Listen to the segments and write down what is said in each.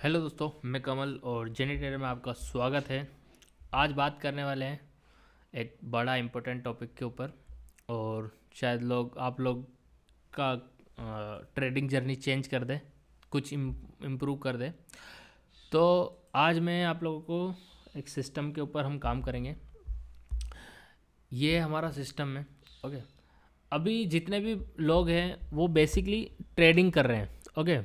Hello दोस्तों, मैं कमल और जेनिटेटर में आपका स्वागत है। आज बात करने वाले हैं एक बड़ा इम्पोर्टेंट टॉपिक के ऊपर और शायद आप लोग का ट्रेडिंग जर्नी चेंज कर दे, कुछ इम्प्रूव कर दे। तो आज मैं आप लोगों को एक सिस्टम के ऊपर हम काम करेंगे। ये हमारा सिस्टम है। ओके, अभी जितने भी लोग हैं वो बेसिकली ट्रेडिंग कर रहे हैं। ओके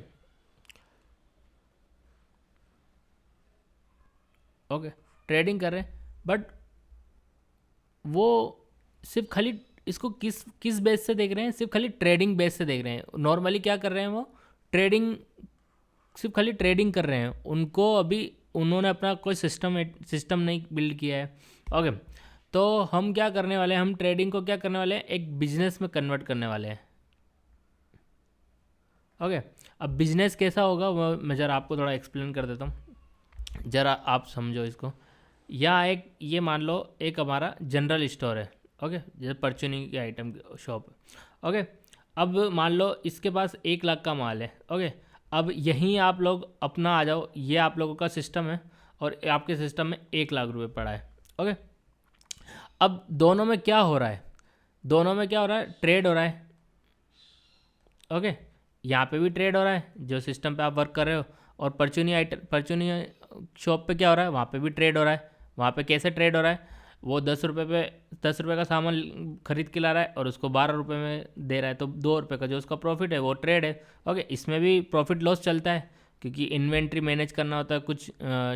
ओके, ट्रेडिंग कर रहे हैं, बट वो सिर्फ खाली इसको किस किस बेस से देख रहे हैं, सिर्फ खाली ट्रेडिंग बेस से देख रहे हैं। नॉर्मली क्या कर रहे हैं, वो ट्रेडिंग, सिर्फ खाली ट्रेडिंग कर रहे हैं। उनको अभी उन्होंने अपना कोई सिस्टम नहीं बिल्ड किया है। ओके, तो हम क्या करने वाले हैं, हम ट्रेडिंग को क्या करने वाले हैं, एक बिजनेस में कन्वर्ट करने वाले हैं। ओके, अब बिजनेस कैसा होगा वो मैं ज़रा आपको थोड़ा एक्सप्लेन कर देता हूँ, ज़रा आप समझो इसको। या एक ये मान लो एक हमारा जनरल स्टोर है। ओके, जैसे परचूनिंग के आइटम शॉप। ओके, अब मान लो इसके पास 1 लाख का माल है। ओके, अब यहीं आप लोग अपना आ जाओ, ये आप लोगों का सिस्टम है और आपके सिस्टम में 1 लाख रुपए पड़ा है। ओके, अब दोनों में क्या हो रहा है, दोनों में क्या हो रहा है, ट्रेड हो रहा है। ओके, यहाँ पे भी ट्रेड हो रहा है जो सिस्टम पे आप वर्क कर रहे हो, और परचूनी शॉप पे क्या हो रहा है, वहाँ पे भी ट्रेड हो रहा है। वहाँ पे कैसे ट्रेड हो रहा है, वो 10 रुपये पे 10 रुपये का सामान खरीद के ला रहा है और उसको 12 रुपये में दे रहा है, तो 2 रुपये का जो उसका प्रॉफिट है वो ट्रेड है। ओके, इसमें भी प्रॉफिट लॉस चलता है क्योंकि इन्वेंट्री मैनेज करना होता है, कुछ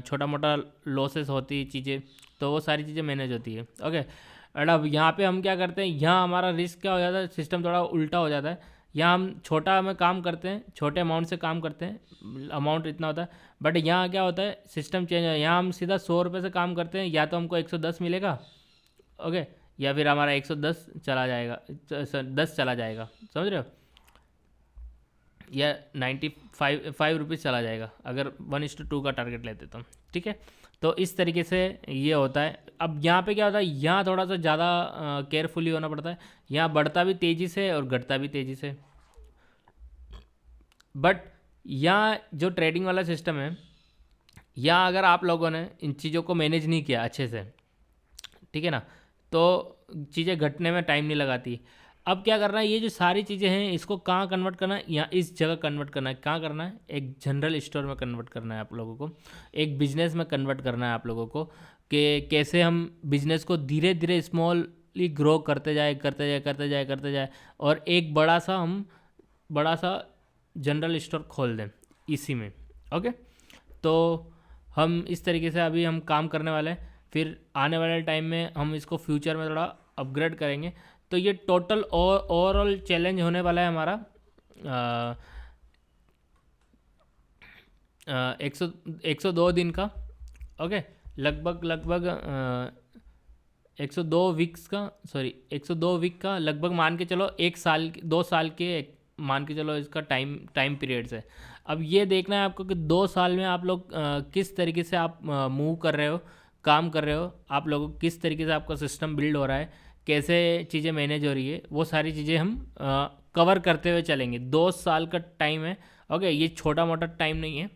छोटा मोटा लॉसेस होती है चीज़ें, तो वो सारी चीज़ें मैनेज होती है। ओके, और अब यहाँ पे हम क्या करते हैं, यहाँ हमारा रिस्क क्या हो जाता है, सिस्टम थोड़ा उल्टा हो जाता है। यहाँ हम छोटा में काम करते हैं, छोटे अमाउंट से काम करते हैं, अमाउंट इतना होता है। बट यहाँ क्या होता है, सिस्टम चेंज है। यहाँ हम सीधा 100 रुपये से काम करते हैं, या तो हमको 110 मिलेगा। ओके, या फिर हमारा 110 चला जाएगा, 10 चला जाएगा, समझ रहे हो, या 95 रुपीज़ चला जाएगा अगर 1:2 का टारगेट लेते तो। ठीक है, तो इस तरीके से ये होता है। अब यहाँ पे क्या होता है, यहाँ थोड़ा सा ज़्यादा केयरफुली होना पड़ता है। यहाँ बढ़ता भी तेज़ी से और घटता भी तेज़ी से। बट यहाँ जो ट्रेडिंग वाला सिस्टम है, यहाँ अगर आप लोगों ने इन चीज़ों को मैनेज नहीं किया अच्छे से, ठीक है ना, तो चीज़ें घटने में टाइम नहीं लगाती। अब क्या करना है, ये जो सारी चीज़ें हैं इसको कहाँ कन्वर्ट करना है, यहाँ इस जगह कन्वर्ट करना है। कहाँ करना है, एक जनरल स्टोर में कन्वर्ट करना है आप लोगों को, एक बिजनेस में कन्वर्ट करना है आप लोगों को, कि कैसे हम बिजनेस को धीरे धीरे स्मॉली ग्रो करते जाए करते जाए करते जाए करते जाए, और एक बड़ा सा जनरल स्टोर खोल दें इसी में। ओके, तो हम इस तरीके से अभी हम काम करने वाले हैं। फिर आने वाले टाइम में हम इसको फ्यूचर में थोड़ा अपग्रेड करेंगे। तो ये टोटल ओवरऑल चैलेंज होने वाला है हमारा 102 दिन का। ओके, लगभग 102 वीक्स का, सॉरी 102 वीक का, लगभग मान के चलो 1 साल 2 साल के मान के चलो इसका टाइम पीरियड्स है। अब ये देखना है आपको कि 2 साल में आप लोग किस तरीके से आप मूव कर रहे हो, काम कर रहे हो, आप लोगों को किस तरीके से आपका सिस्टम बिल्ड हो रहा है, कैसे चीज़ें मैनेज हो रही है, वो सारी चीज़ें हम कवर करते हुए चलेंगे। 2 साल का टाइम है। ओके, ये छोटा मोटा टाइम नहीं है,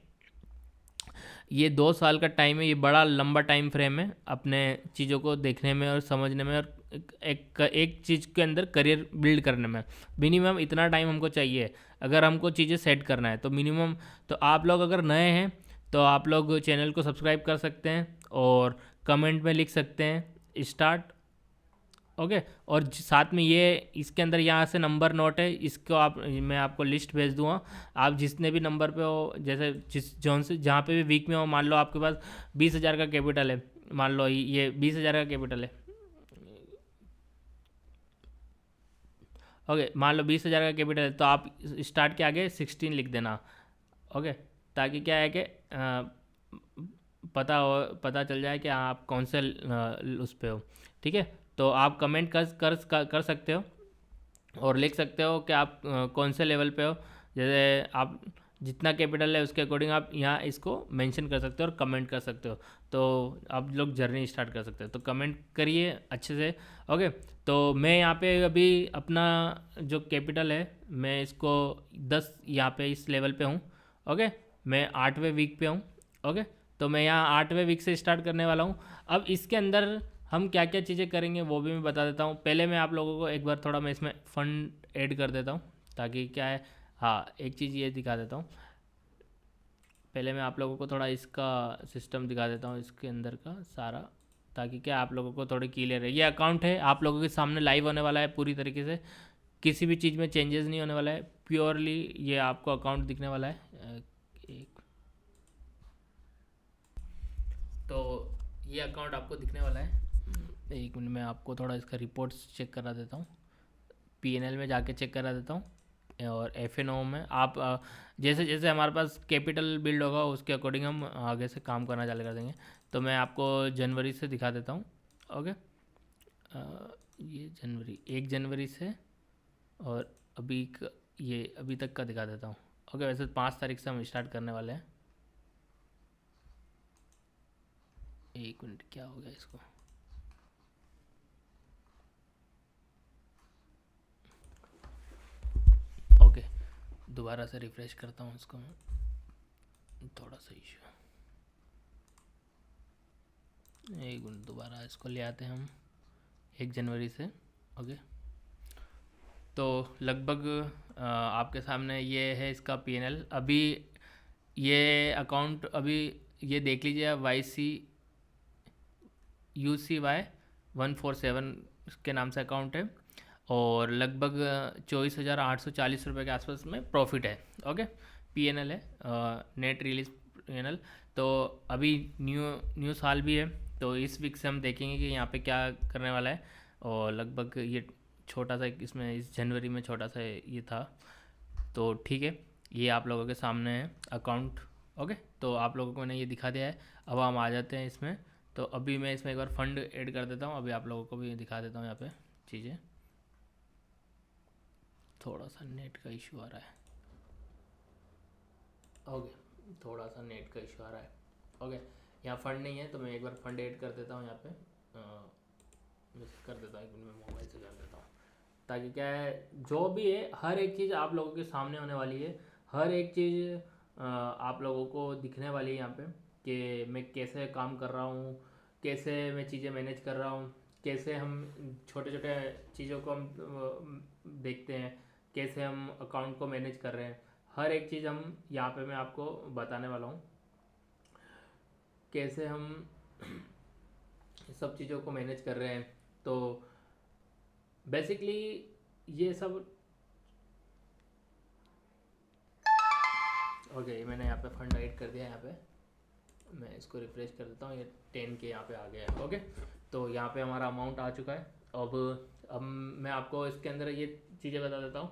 ये 2 साल का टाइम है, ये बड़ा लंबा टाइम फ्रेम है अपने चीज़ों को देखने में और समझने में, और एक चीज़ के अंदर करियर बिल्ड करने में मिनिमम इतना टाइम हमको चाहिए अगर हमको चीज़ें सेट करना है, तो मिनिमम। तो आप लोग अगर नए हैं तो आप लोग चैनल को सब्सक्राइब कर सकते हैं और कमेंट में लिख सकते हैं स्टार्ट। ओके, और साथ में ये इसके अंदर यहाँ से नंबर नोट है, इसको आप, मैं आपको लिस्ट भेज दूँगा। आप जितने भी नंबर पे हो, जैसे जिस जौन से जहाँ पे भी वीक में हो, मान लो आपके पास 20,000 का कैपिटल है, मान लो ये 20,000 का कैपिटल है। ओके, मान लो 20,000 का कैपिटल है, तो आप स्टार्ट के आगे 16 लिख देना। ओके, ताकि क्या है कि पता चल जाए कि आप कौन से उस पे हो। ठीक है, तो आप कमेंट कर सकते हो और लिख सकते हो कि आप कौन से लेवल पे हो। जैसे आप जितना कैपिटल है उसके अकॉर्डिंग आप यहाँ इसको मेंशन कर सकते हो और कमेंट कर सकते हो, तो आप लोग जर्नी स्टार्ट कर सकते हो। तो कमेंट करिए अच्छे से। ओके, तो मैं यहाँ पे अभी अपना जो कैपिटल है मैं इसको 10 यहाँ पे इस लेवल पे हूँ। ओके, मैं 8वें वीक पे हूँ। ओके, तो मैं यहाँ 8वें वीक से स्टार्ट करने वाला हूँ। अब इसके अंदर हम क्या क्या चीज़ें करेंगे वो भी मैं बता देता हूँ। पहले मैं आप लोगों को एक बार थोड़ा मैं इसमें फ़ंड ऐड कर देता हूँ, ताकि क्या है, हाँ एक चीज़ ये दिखा देता हूँ। पहले मैं आप लोगों को थोड़ा इसका सिस्टम दिखा देता हूँ, इसके अंदर का सारा, ताकि क्या आप लोगों को थोड़ी क्लियर है। ये अकाउंट है आप लोगों के सामने लाइव होने वाला है पूरी तरीके से, किसी भी चीज़ में चेंजेस नहीं होने वाला है, प्योरली ये आपको अकाउंट दिखने वाला है। एक तो ये अकाउंट आपको दिखने वाला है। एक मिनट में आपको थोड़ा इसका रिपोर्ट्स चेक करा देता हूँ, पीएनएल में जाके चेक करा देता हूँ, और एफएनओ में आप जैसे जैसे हमारे पास कैपिटल बिल्ड होगा उसके अकॉर्डिंग हम आगे से काम करना चालू कर देंगे। तो मैं आपको जनवरी से दिखा देता हूँ। ओके, ये जनवरी 1 जनवरी से, और ये अभी तक का दिखा देता हूँ। ओके, वैसे 5 तारीख से हम स्टार्ट करने वाले हैं। एक मिनट, क्या हो गया इसको, ओके दोबारा से रिफ्रेश करता हूँ इसको मैं, थोड़ा सा इशू, एक मिनट दोबारा इसको ले आते हैं हम 1 जनवरी से। ओके, तो लगभग आपके सामने ये है इसका पीएनएल। अभी ये अकाउंट अभी ये देख लीजिए, YCUCY147 के नाम से अकाउंट है, और लगभग 24,840 रुपये के आसपास में प्रॉफिट है। ओके, पीएनएल है, नेट रिलीज पीएनएल। तो अभी न्यू साल भी है, तो इस वीक से हम देखेंगे कि यहाँ पे क्या करने वाला है। और लगभग ये छोटा सा इसमें इस जनवरी में छोटा सा ये था, तो ठीक है, ये आप लोगों के सामने है अकाउंट। ओके, तो आप लोगों को मैंने ये दिखा दिया है। अब हम आ जाते हैं इसमें। तो अभी मैं इसमें एक बार फंड ऐड कर देता हूँ, अभी आप लोगों को भी दिखा देता हूँ यहाँ पे चीज़ें। थोड़ा सा नेट का इशू आ रहा है। ओके, थोड़ा सा नेट का इशू आ रहा है। ओके, यहाँ फ़ंड नहीं है, तो मैं एक बार फ़ंड ऐड कर देता हूँ यहाँ पे। मिस कर देता हूँ, एक मिनट में मोबाइल से कर देता हूँ, ताकि क्या है, जो भी है हर एक चीज़ आप लोगों के सामने होने वाली है। हर एक चीज़ आप लोगों को दिखने वाली है यहाँ पे, कि मैं कैसे काम कर रहा हूँ, कैसे मैं चीज़ें मैनेज कर रहा हूँ, कैसे हम छोटे छोटे चीज़ों को हम देखते हैं, कैसे हम अकाउंट को मैनेज कर रहे हैं। हर एक चीज़ हम यहाँ पे मैं आपको बताने वाला हूँ, कैसे हम सब चीज़ों को मैनेज कर रहे हैं। तो बेसिकली ये सब, ओके मैंने यहाँ पे फंड ऐड कर दिया। यहाँ पे मैं इसको रिफ्रेश कर देता हूँ, ये 10 के यहाँ पे आ गया है। ओके, तो यहाँ पे हमारा अमाउंट आ चुका है। अब मैं आपको इसके अंदर ये चीज़ें बता देता हूँ,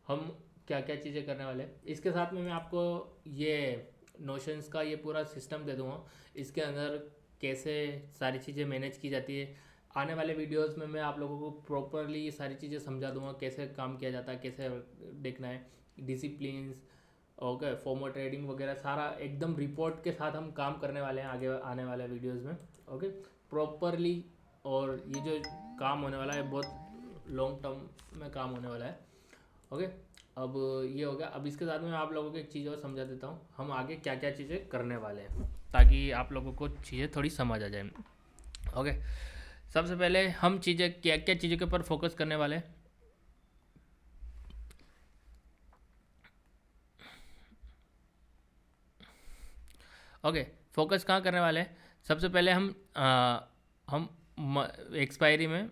हम क्या क्या चीज़ें करने वाले हैं। इसके साथ में मैं आपको ये नोशंस का ये पूरा सिस्टम दे दूँगा, इसके अंदर कैसे सारी चीज़ें मैनेज की जाती है। आने वाले वीडियोस में मैं आप लोगों को प्रॉपरली ये सारी चीज़ें समझा दूंगा, कैसे काम किया जाता है, कैसे देखना है, डिसिप्लिन्स, ओके फॉर्मर ट्रेडिंग वगैरह सारा एकदम रिपोर्ट के साथ हम काम करने वाले हैं आगे आने वाले वीडियोस में। ओके, प्रॉपरली, और ये जो काम होने वाला है बहुत लॉन्ग टर्म में काम होने वाला है। ओके, अब ये हो गया। अब इसके साथ में मैं आप लोगों को एक चीज़ और समझा देता हूँ, हम आगे क्या क्या चीज़ें करने वाले हैं, ताकि आप लोगों को चीज़ें थोड़ी समझ आ जाए। ओके, सबसे पहले हम चीज़ें क्या क्या चीज़ों के ऊपर फोकस करने वाले हैं। ओके, फोकस कहाँ करने वाले हैं। सबसे पहले हम एक्सपायरी में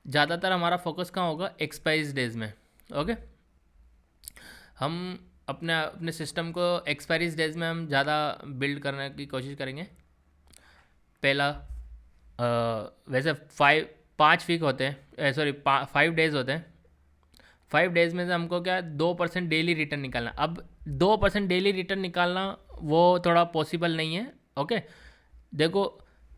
ज़्यादातर हमारा फोकस कहाँ होगा, एक्सपायरी डेज में। ओके, हम अपने अपने सिस्टम को एक्सपायरी डेज में हम ज़्यादा बिल्ड करने की कोशिश करेंगे। पहला वैसे 5 वीक होते हैं, सॉरी 5 डेज होते हैं। 5 डेज में से हमको क्या 2% डेली रिटर्न निकालना। अब 2% डेली रिटर्न निकालना वो थोड़ा पॉसिबल नहीं है। ओके, देखो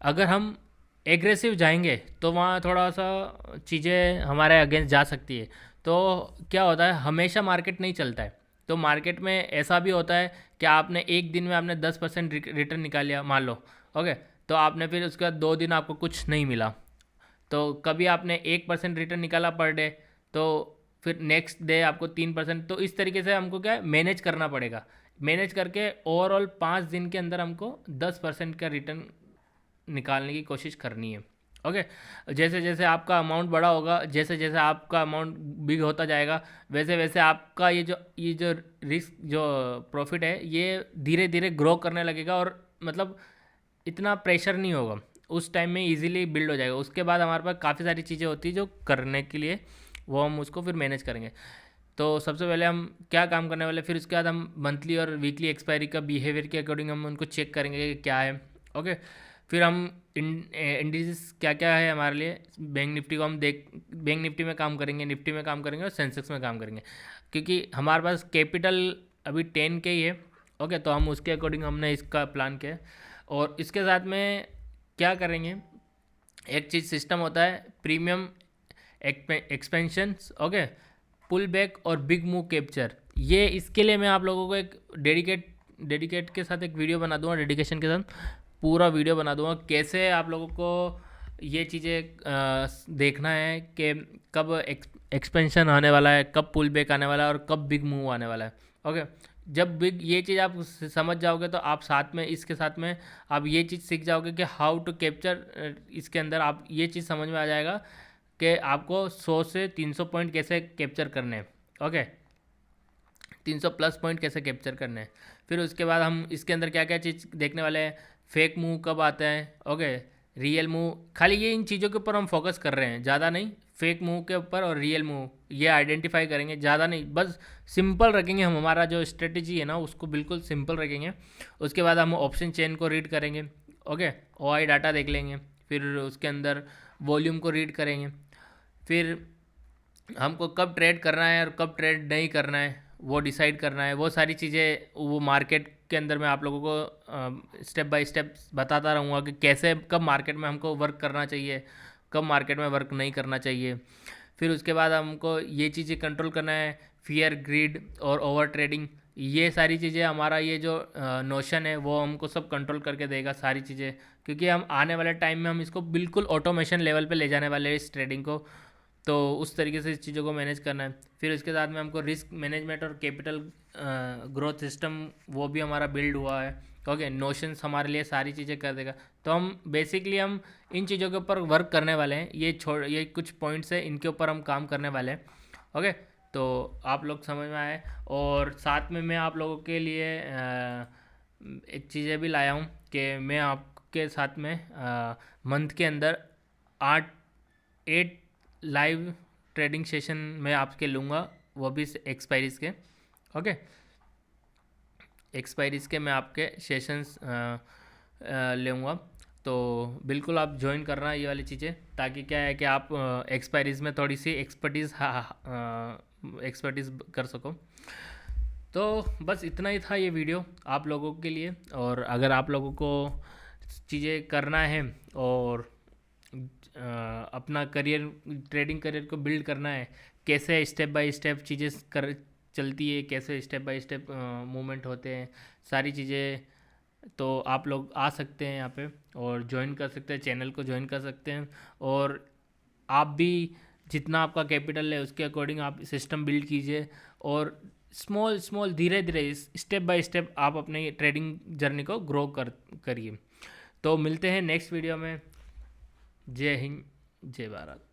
अगर हम एग्रेसिव जाएंगे तो वहाँ थोड़ा सा चीज़ें हमारे अगेंस्ट जा सकती है। तो क्या होता है, हमेशा मार्केट नहीं चलता है। तो मार्केट में ऐसा भी होता है कि आपने एक दिन में आपने 10% रिटर्न निकाल लिया मान लो। ओके, तो आपने फिर उसके बाद 2 दिन आपको कुछ नहीं मिला। तो कभी आपने 1% रिटर्न निकाला पर डे, तो फिर नेक्स्ट डे आपको 3%। तो इस तरीके से हमको क्या है, मैनेज करना पड़ेगा। मैनेज करके ओवरऑल 5 दिन के अंदर हमको 10% का रिटर्न निकालने की कोशिश करनी है। ओके, जैसे जैसे आपका अमाउंट बड़ा होगा, जैसे जैसे आपका अमाउंट बिग होता जाएगा, वैसे वैसे आपका ये जो रिस्क जो प्रॉफिट है ये धीरे धीरे ग्रो करने लगेगा, और मतलब इतना प्रेशर नहीं होगा, उस टाइम में इजीली बिल्ड हो जाएगा। उसके बाद हमारे पास काफ़ी सारी चीज़ें होती है जो करने के लिए, वो हम उसको फिर मैनेज करेंगे। तो सबसे पहले हम क्या काम करने वाले, फिर उसके बाद हम मंथली और वीकली एक्सपायरी का बिहेवियर के अकॉर्डिंग हम उनको चेक करेंगे कि क्या है। ओके, फिर हम इंडिसेस क्या क्या है हमारे लिए, बैंक निफ्टी को हम बैंक निफ्टी में काम करेंगे, निफ्टी में काम करेंगे और सेंसेक्स में काम करेंगे, क्योंकि हमारे पास कैपिटल अभी 10 के ही है। ओके, तो हम उसके अकॉर्डिंग हमने इसका प्लान किया है। और इसके साथ में क्या करेंगे, एक चीज़ सिस्टम होता है premium expansions, okay, pull back और बिग मूव कैप्चर। ये इसके लिए मैं आप लोगों को एक डेडिकेट के साथ एक वीडियो बना दूंगा, डेडिकेशन के साथ पूरा वीडियो बना दूंगा, कैसे आप लोगों को ये चीज़ें देखना है कि कब एक्सपेंशन आने वाला है, कब पुल बैक आने वाला है और कब बिग मूव आने वाला है। ओके, जब बिग ये चीज़ आप समझ जाओगे तो आप साथ में इसके साथ में आप ये चीज़ सीख जाओगे कि हाउ टू कैप्चर, इसके अंदर आप ये चीज़ समझ में आ जाएगा कि आपको 100 से 300 पॉइंट कैसे कैप्चर करने हैं। ओके, 300 प्लस पॉइंट कैसे कैप्चर करने हैं। फिर उसके बाद हम इसके अंदर क्या क्या चीज़ देखने वाले हैं, फेक मूव कब आता है, ओके, रियल मूव, खाली ये इन चीज़ों के ऊपर हम फोकस कर रहे हैं, ज़्यादा नहीं। फेक मूव के ऊपर और रियल मूव ये आइडेंटिफाई करेंगे, ज़्यादा नहीं, बस सिंपल रखेंगे हम, हमारा जो स्ट्रेटजी है ना उसको बिल्कुल सिंपल रखेंगे। उसके बाद हम ऑप्शन चेन को रीड करेंगे, ओके, ओआई डाटा देख लेंगे, फिर उसके अंदर वॉल्यूम को रीड करेंगे, फिर हमको कब ट्रेड करना है और कब ट्रेड नहीं करना है वो डिसाइड करना है। वो सारी चीज़ें वो मार्केट के अंदर मैं आप लोगों को स्टेप बाय स्टेप बताता रहूँगा कि कैसे कब मार्केट में हमको वर्क करना चाहिए, कब मार्केट में वर्क नहीं करना चाहिए। फिर उसके बाद हमको ये चीज़ें कंट्रोल करना है, फियर, ग्रीड और ओवर ट्रेडिंग। ये सारी चीज़ें हमारा ये जो नोशन है वो हमको सब कंट्रोल करके देगा सारी चीज़ें, क्योंकि हम आने वाले टाइम में हम इसको बिल्कुल ऑटोमेशन लेवल पे ले जाने वाले हैं इस ट्रेडिंग को। तो उस तरीके से इस चीज़ों को मैनेज करना है। फिर उसके साथ में हमको रिस्क मैनेजमेंट और कैपिटल ग्रोथ सिस्टम वो भी हमारा बिल्ड हुआ है। ओके, नोशंस हमारे लिए सारी चीज़ें कर देगा। तो हम बेसिकली हम इन चीज़ों के ऊपर वर्क करने वाले हैं, ये कुछ पॉइंट्स है, इनके ऊपर हम काम करने वाले हैं। ओके, तो आप लोग समझ में आए। और साथ में मैं आप लोगों के लिए एक चीज़ें भी लाया हूँ कि मैं आपके साथ में मंथ के अंदर 8 लाइव ट्रेडिंग सेशन मैं आपके लूँगा, वो भी एक्सपायरीज़ के। ओके, एक्सपायरीज़ के मैं आपके सेशंस लूँगा, तो बिल्कुल आप ज्वाइन करना ये वाली चीज़ें, ताकि क्या है कि आप एक्सपायरीज़ में थोड़ी सी एक्सपर्टीज़ कर सको। तो बस इतना ही था ये वीडियो आप लोगों के लिए। और अगर आप लोगों को चीज़ें करना है और अपना करियर, ट्रेडिंग करियर को बिल्ड करना है, कैसे स्टेप बाय स्टेप चीज़ें कर चलती है, कैसे स्टेप बाय स्टेप मूवमेंट होते हैं, सारी चीज़ें, तो आप लोग आ सकते हैं यहाँ पे और ज्वाइन कर सकते हैं, चैनल को ज्वाइन कर सकते हैं। और आप भी जितना आपका कैपिटल है उसके अकॉर्डिंग आप सिस्टम बिल्ड कीजिए, और स्मॉल धीरे धीरे स्टेप बाय स्टेप आप अपनी ट्रेडिंग जर्नी को ग्रो करिए। तो मिलते हैं नेक्स्ट वीडियो में। जय हिंद, जय भारत।